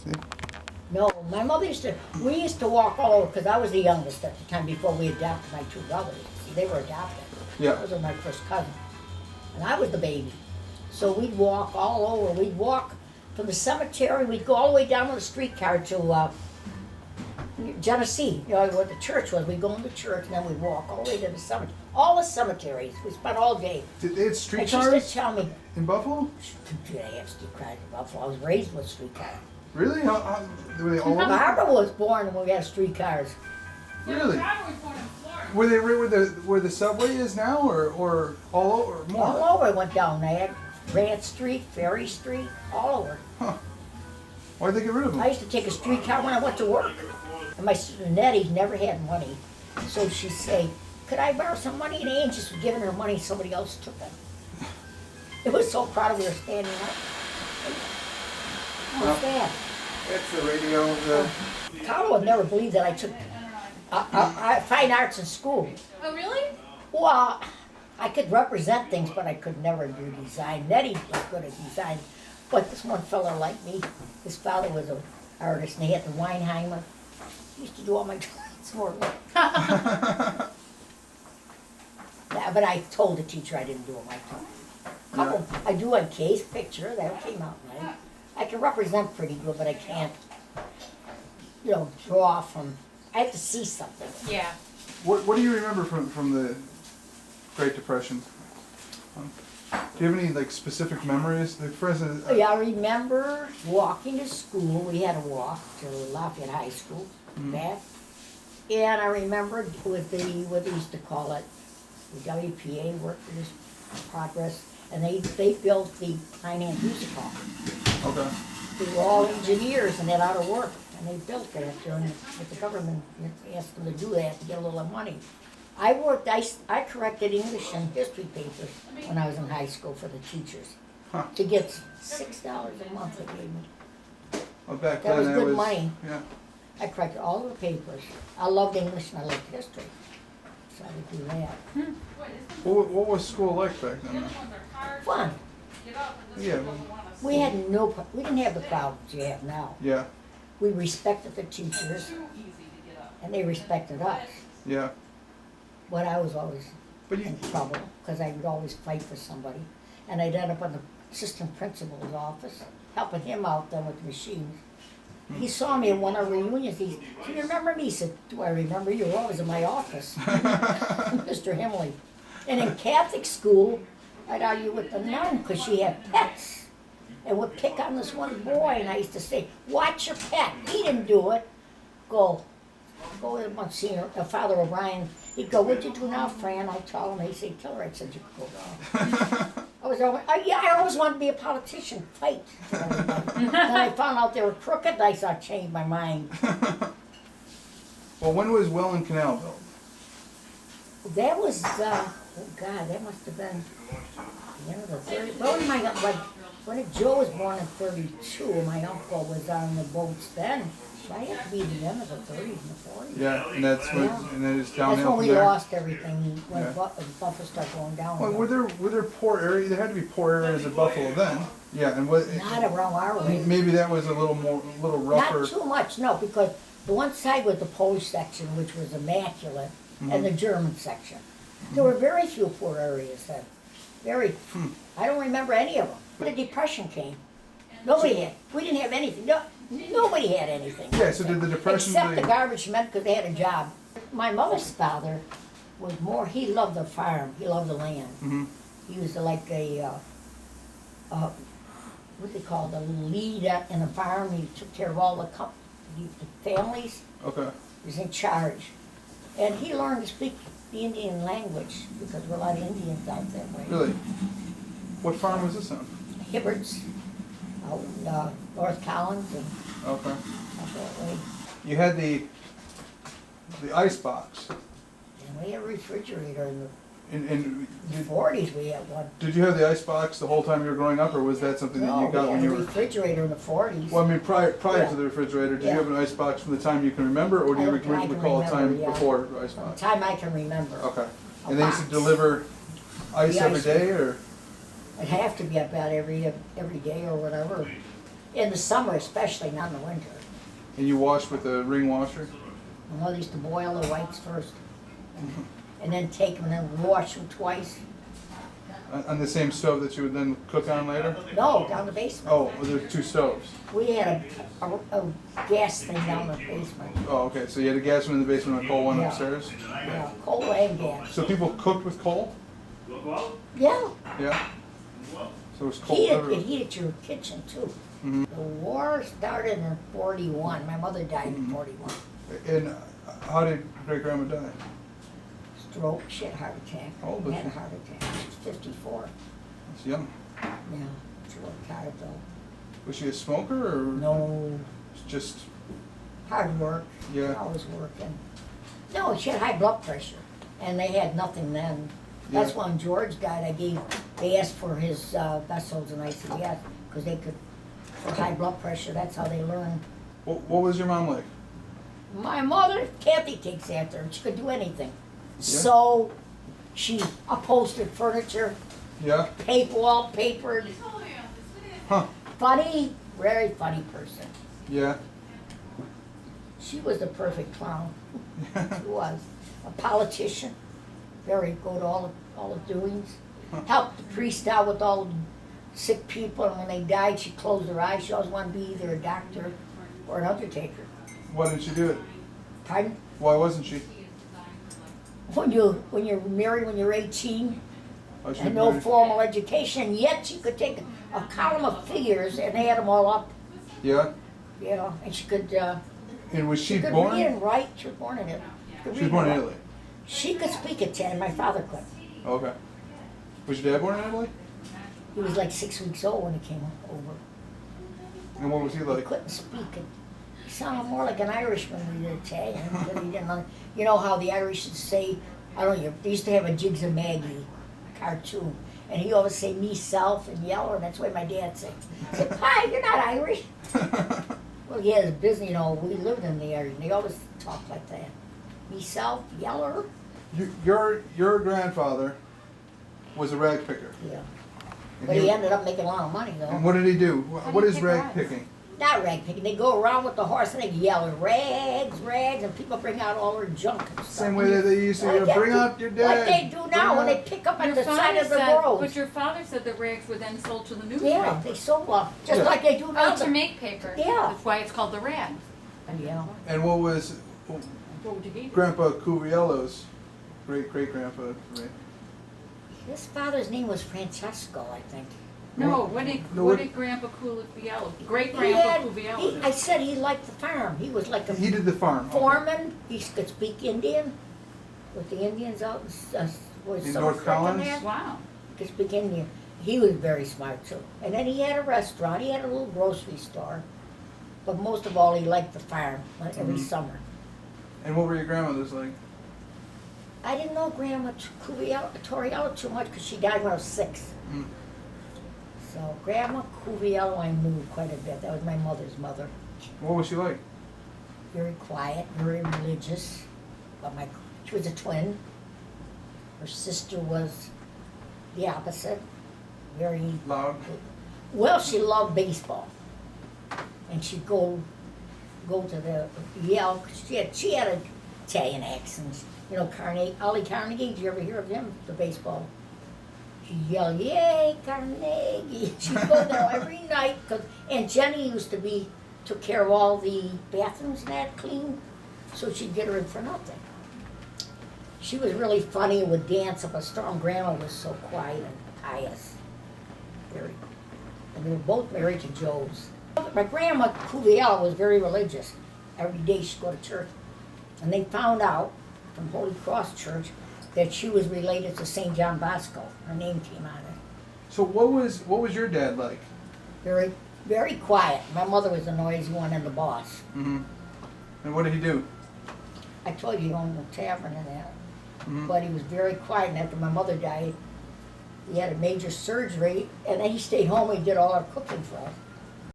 See? No, my mother we used to walk all over, because I was the youngest at the time before we adopted my two brothers. They were adopted. Yeah. Those were my first cousins. And I was the baby. So we'd walk all over. We'd walk from the cemetery, we'd go all the way down to the streetcar to Genesee, where the church was. We'd go in the church and then we'd walk all the way to the cemetery. All the cemeteries. We spent all day. Did they have And she streetcars used to tell me, in Buffalo? "Did I have streetcars in Buffalo? I was raised with streetcars. Really? How were they all over? Barbara was born when we had streetcars. Really? Were they right where the subway is now, or all over, or more? All over. I went down there. Grant Street, Ferry Street, all over. Huh. Why'd they get rid of them? I used to take a streetcar when I went to work. And my sister Nettie never had money. So she'd say, "Could I borrow some money?" And Ann just was giving her money, somebody else took it. It was so proud of her standing up. What's that? It's the radio. Carla would never believe that I took fine arts in school. Oh, really? Well, I could represent things, but I could never do design. Nettie was good at design. But this one fella like me, his father was an artist, and he had the Weinheimer. He used to do all my drawings for me. Yeah, but I told the teacher I didn't do them myself. I do a case picture, that came out nice. I can represent pretty good, but I can't, draw from, I have to see something. Yeah. What do you remember from the Great Depression? Do you have any specific memories? Like, for instance, Yeah, I remember walking to school. We had to walk to Lafayette High School, back. And I remember with what they used to call it, the WPA, Workers Progress, and they built the Finance Music Hall. Okay. They were all engineers and they're out of work, and they built that during with the government asked them to do that to get a little money. I corrected English and history papers when I was in high school for the teachers. Huh. To get $6 a month they gave me. Well, back That then was good money. Yeah. I corrected all the papers. I loved English and I loved history. So I would do that. What was school like back then? Fun. Yeah. We didn't have the problems you have now. Yeah. We respected the teachers and they respected us. Yeah. But I was always But you. in trouble because I would always fight for somebody. And I'd end up in the assistant principal's office, helping him out then with the machines. He saw me at one of our reunions. He said, "Do you remember me?" He said, "Do I remember you? You were always in my office." Mr. Himley. And in Catholic school, I'd argue with the nun because she had pets. And would pick on this one boy. And I used to say, "Watch your pet. He didn't do it." Go with Monsignor, Father O'Brien. He'd go, "What'd you do now, Fran?" I'd tell him. He'd say, "Tell her I said you could go down." I always wanted to be a politician, fight. Then I found out they were crooked, and I said, I changed my mind. Well, when was Welland Canal built? That was, oh God, that must have been the end of the 30s. Well, when Joe was born in 32, my uncle was on the boats then. So I had to be the end of the 30s and the 40s. Yeah, and that's when, Yeah. and then it's That's downhill when we from there. lost everything, when Yeah. Buffalo started going down. Well, were there poor areas? There had to be poor areas of Buffalo then. Yeah, and what? Not around our way. Maybe that was a little rougher. Not too much, no, because the one side was the Polish section, which was immaculate, and the German section. There were very few poor areas then. Very. I don't remember any of them. The Depression came. Nobody had. We didn't have anything. No, nobody had anything. Yeah, so did the Depression? Except the garbage men, because they had a job. My mother's father was more. He loved the farm. He loved the land. Mm-hmm. He was like a. What they call the lead in the farm. He took care of all the families. Okay. He was in charge. And he learned to speak the Indian language because there were a lot of Indians out that way. Really? What farm was this on? Hibberts, out in North Collins and Okay. out that way. You had the ice box. And we had a refrigerator in And the 40s we had one. did you have the ice box the whole time you were growing up, or was that something that No, you got we when had you a were? refrigerator in the 40s. Well, I mean, prior Yeah. to the refrigerator, did Yeah. you have an ice box from the time you can remember, or do you I can recall a time remember, yeah. before the ice From the box? time I can remember. Okay. A And they used to box. deliver ice The every ice- day, or? It'd have to be about every day or whatever. In the summer especially, not in the winter. And you washed with a ring washer? My mother used to boil the whites first, and then take them and then wash them twice. On the same stove that you would then cook on later? No, down the basement. Oh, well, there are two stoves. We had a gas thing down the basement. Oh, okay, so you had a gas one in the basement and a coal one Yeah. upstairs? Yeah, coal and gas. So people cooked with coal? Yeah, Yeah? So it was coal it everywhere? heated your kitchen too. Mhm. The war started in 41. My mother died in 41. And how did great grandma die? Stroke, she had a heart attack. How old was Had a she? heart attack. She was 54. That's young. Yeah, she worked hard though. Was she a smoker or No, just, hard work. Yeah. Always working. No, she had high blood pressure, and they had nothing then. That's Yeah. when George died. They asked for his vessels, and I said yes, because they could, for high blood pressure. That's how they learn. what was your mom like? My mother, Kathy takes after her. She could do anything. So she upholstered furniture, Yeah? wallpapered. Huh, Funny, very funny person. yeah. She was the perfect clown. She was a politician, very good, all the doings. Helped the priest out with all the sick people, and when they died, she closed her eyes. She always wanted to be either a doctor or an undertaker. Why didn't she do it? Pardon? Why wasn't she? When you're married when you're 18 Oh, she and was no married. formal education, yet she could take a column of figures and add them all up, Yeah? you know, and she could And was she read born? and write. She was born in Italy. Could She was read born and in write. Italy. She could speak Italian. My father could. Okay. Was your dad born in Italy? He was like 6 weeks old when he came over. And what was he He like? couldn't speak it. He sounded more like an Irishman than he did Italian. But he didn't. You know how the Irish would say, I don't know. They used to have a Jigs and Maggie cartoon, and he always say me self and yeller. And that's what my dad said. He said, "Hi, you're not Irish." Well, he has business. You know, we lived in the area, and they always talk like that. Me self, yeller. Your grandfather was a rag picker. Yeah. And But he ended up making a lot of money though. And what did he do? How What do you is pick rag rags? picking? Not rag picking. They go around with the horse and they yell rags, rags, and people bring out all their junk and stuff. Same way that they used to Like that, bring out your dad. Like they do now when they pick up at Your the side father of the said, road. but your father said the rags were then sold to the Yeah, newspaper. they so well, just Yeah. like they do now. Oh, to make paper. Yeah. That's why it's called the rag. And, you know, And what was What would you eat? Grandpa Cuviello's great grandpa? Right? his father's name was Francesco, I think. No, what what did Grandpa Cuviello, great Grandpa Cuviello I do? said he liked the farm. He was like a He did the farm. okay. foreman. He could speak Indian with the Indians out In South North Collins? There. Wow. He could speak Indian. He was very smart too. And then he had a restaurant. He had a little grocery store. But most of all, he liked the farm every Mhm. summer. And what were your grandmothers like? I didn't know Grandma Toriello too much because she died when I was 6. Mm. So Grandma Cuviello I knew quite a bit. That was my mother's mother. What was she like? Very quiet, very religious. But she was a twin. Her sister was the opposite. Very Loud? well. She loved baseball, and she'd go to the yell. She had an Italian accent. You know, Ollie Carnegie. Did you ever hear of him? The baseball. She'd yell, "Yay, Carnegie!" She'd go there every night. And Jenny took care of all the bathrooms and that clean, so she'd get her in for nothing. She was really funny and would dance up a storm. Grandma was so quiet and pious. Very. And they were both married to Joes. My grandma Cuviello was very religious. Every day she'd go to church. And they found out from Holy Cross Church that she was related to St. John Bosco. Her name came on it. So what was your dad like? Very, very quiet. My mother was the noisy one and the boss. Mm-hmm. And what did he do? I told you he owned a tavern and that. Mm-hmm. But he was very quiet, and after my mother died, he had a major surgery, and then he stayed home and he did all our cooking for us.